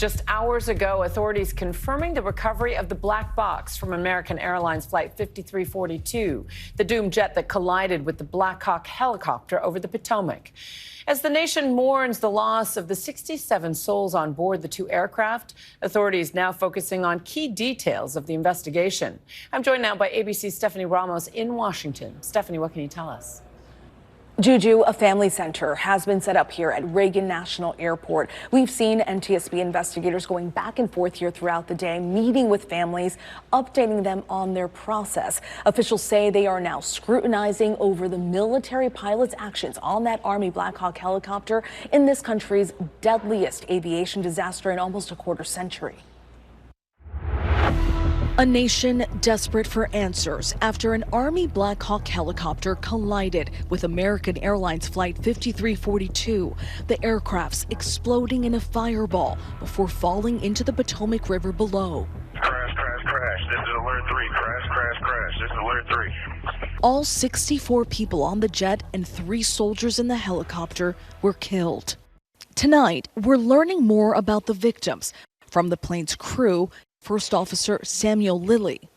Just hours ago, authorities confirming the recovery of the black box from American Airlines Flight 5342, the doomed jet that collided with the Black Hawk helicopter over the Potomac. As the nation mourns the loss of the 67 souls on board the two aircraft, authorities now focusing on key details of the investigation. I'm joined now by ABC's Stephanie Ramos in Washington. Stephanie, what can you tell us? Juju, a family center has been set up here at Reagan National Airport. We've seen NTSB investigators going back and forth here throughout the day, meeting with families, updating them on their process. Officials say they are now scrutinizing over the military pilot's actions on that Army Black Hawk helicopter in this country's deadliest aviation disaster in almost a quarter century. A nation desperate for answers after an Army Black Hawk helicopter collided with American Airlines Flight 5342, the aircraft's exploding in a fireball before falling into the Potomac River below. Crash, crash, crash. This is alert 3. Crash, crash, crash. This is alert 3. All 64 people on the jet and 3 soldiers in the helicopter were killed. Tonight, we're learning more about the victims from the plane's crew. First Officer Samuel Lilly.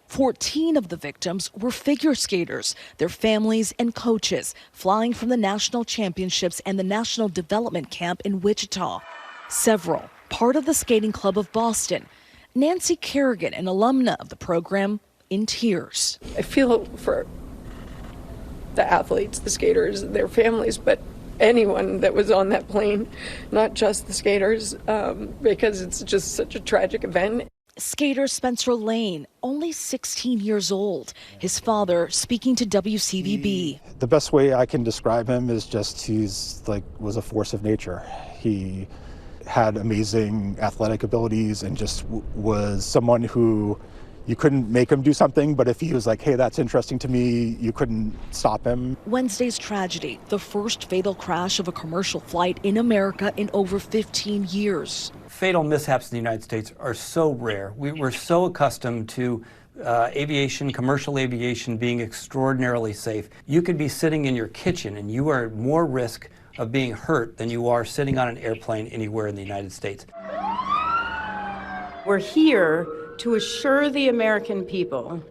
14 of the victims were figure skaters, their families and coaches, flying from the national championships and the National Development Camp in Wichita. Several, part of the Skating Club of Boston. Nancy Kerrigan, an alumna of the program, in tears. I feel for the athletes, the skaters, their families, but anyone that was on that plane, not just the skaters, because it's just such a tragic event. Skater Spencer Lane, only 16 years old. His father speaking to WCVB. The best way I can describe him is just was a force of nature. He had amazing athletic abilities and just was someone who you couldn't make him do something, but if he was like, hey, that's interesting to me, you couldn't stop him. Wednesday's tragedy, the first fatal crash of a commercial flight in America in over 15 years. Fatal mishaps in the United States are so rare. We're so accustomed to aviation, commercial aviation being extraordinarily safe. You could be sitting in your kitchen and you are at more risk of being hurt than you are sitting on an airplane anywhere in the United States. We're here to assure the American people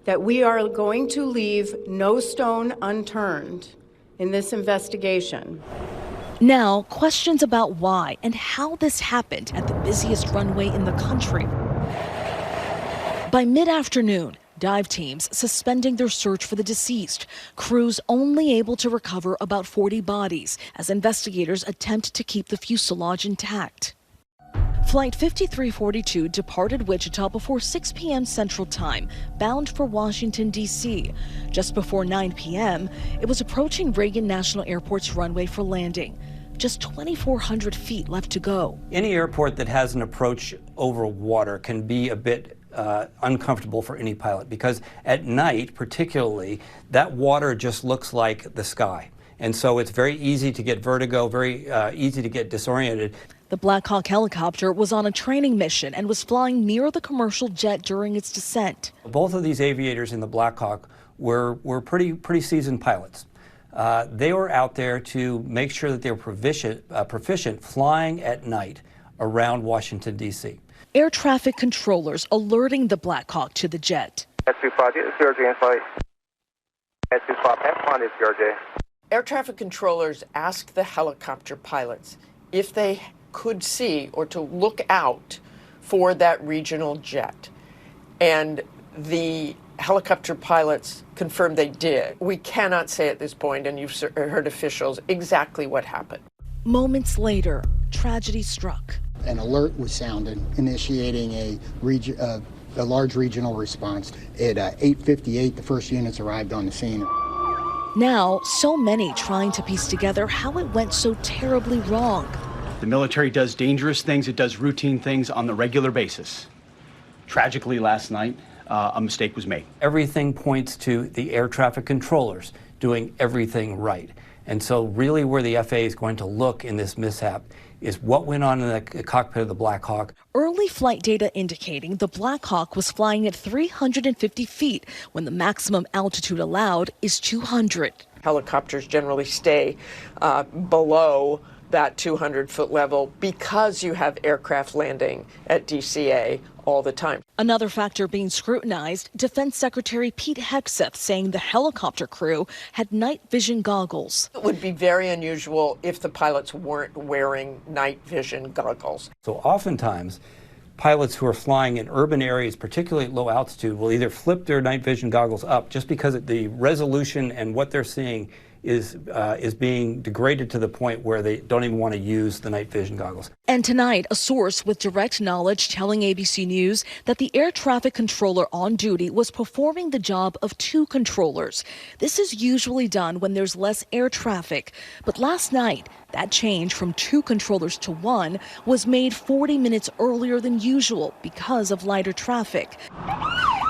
that we are going to leave no stone unturned in this investigation. Now, questions about why and how this happened at the busiest runway in the country. By mid-afternoon, dive teams suspending their search for the deceased. Crews only able to recover about 40 bodies as investigators attempt to keep the fuselage intact. Flight 5342 departed Wichita before 6 p.m. Central Time, bound for Washington, D.C. Just before 9 p.m., it was approaching Reagan National Airport's runway for landing. Just 2,400 feet left to go. Any airport that has an approach over water can be a bit uncomfortable for any pilot because at night, particularly, that water just looks like the sky. And so it's very easy to get vertigo, very easy to get disoriented. The Black Hawk helicopter was on a training mission and was flying near the commercial jet during its descent. Both of these aviators in the Black Hawk were pretty seasoned pilots. They were out there to make sure that they were proficient flying at night around Washington, D.C. Air traffic controllers alerting the Black Hawk to the jet. Air traffic controllers asked the helicopter pilots if they could see or to look out for that regional jet. And the helicopter pilots confirmed they did. We cannot say at this point, and you've heard officials, exactly what happened. Moments later, tragedy struck. An alert was sounded, initiating a large regional response. At 8:58, the first units arrived on the scene. Now, so many trying to piece together how it went so terribly wrong. The military does dangerous things, it does routine things on the regular basis. Tragically, last night, a mistake was made. Everything points to the air traffic controllers doing everything right. And so really where the FAA is going to look in this mishap is what went on in the cockpit of the Black Hawk. Early flight data indicating the Black Hawk was flying at 350 feet when the maximum altitude allowed is 200. Helicopters generally stay below that 200-foot level because you have aircraft landing at DCA all the time. Another factor being scrutinized, Defense Secretary Pete Hegseth saying the helicopter crew had night vision goggles. It would be very unusual if the pilots weren't wearing night vision goggles. So oftentimes, pilots who are flying in urban areas, particularly at low altitude, will either flip their night vision goggles up just because the resolution and what they're seeing is being degraded to the point where they don't even want to use the night vision goggles. And tonight, a source with direct knowledge telling ABC News that the air traffic controller on duty was performing the job of two controllers. This is usually done when there's less air traffic. But last night, that change from two controllers to one was made 40 minutes earlier than usual because of lighter traffic.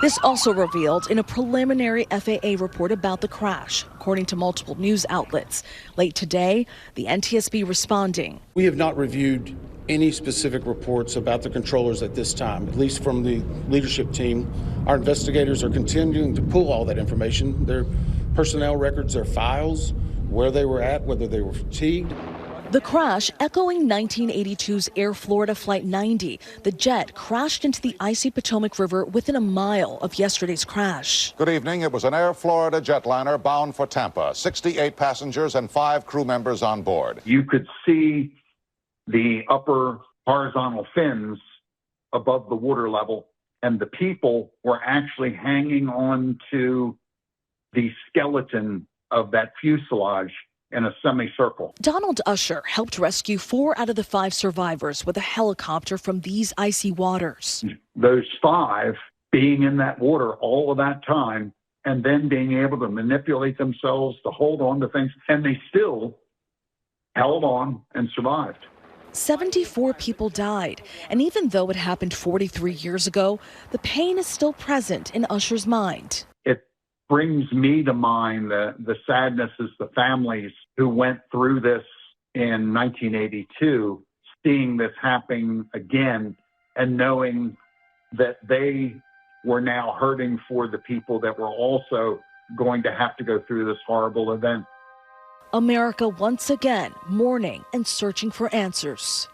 This also revealed in a preliminary FAA report about the crash, according to multiple news outlets. Late today, the NTSB responding. We have not reviewed any specific reports about the controllers at this time, at least from the leadership team. Our investigators are continuing to pull all that information, their personnel records, their files, where they were at, whether they were fatigued. The crash echoing 1982's Air Florida Flight 90. The jet crashed into the icy Potomac River within a mile of yesterday's crash. Good evening. It was an Air Florida jetliner bound for Tampa. 68 passengers and 5 crew members on board. You could see the upper horizontal fins above the water level, and the people were actually hanging on to the skeleton of that fuselage in a semicircle. Donald Usher helped rescue 4 out of the 5 survivors with a helicopter from these icy waters. Those 5 being in that water all of that time and then being able to manipulate themselves to hold on to things, and they still held on and survived. 74 people died, and even though it happened 43 years ago, the pain is still present in Usher's mind. It brings me to mind the sadness is the families who went through this in 1982, seeing this happening again and knowing that they were now hurting for the people that were also going to have to go through this horrible event. America once again mourning and searching for answers.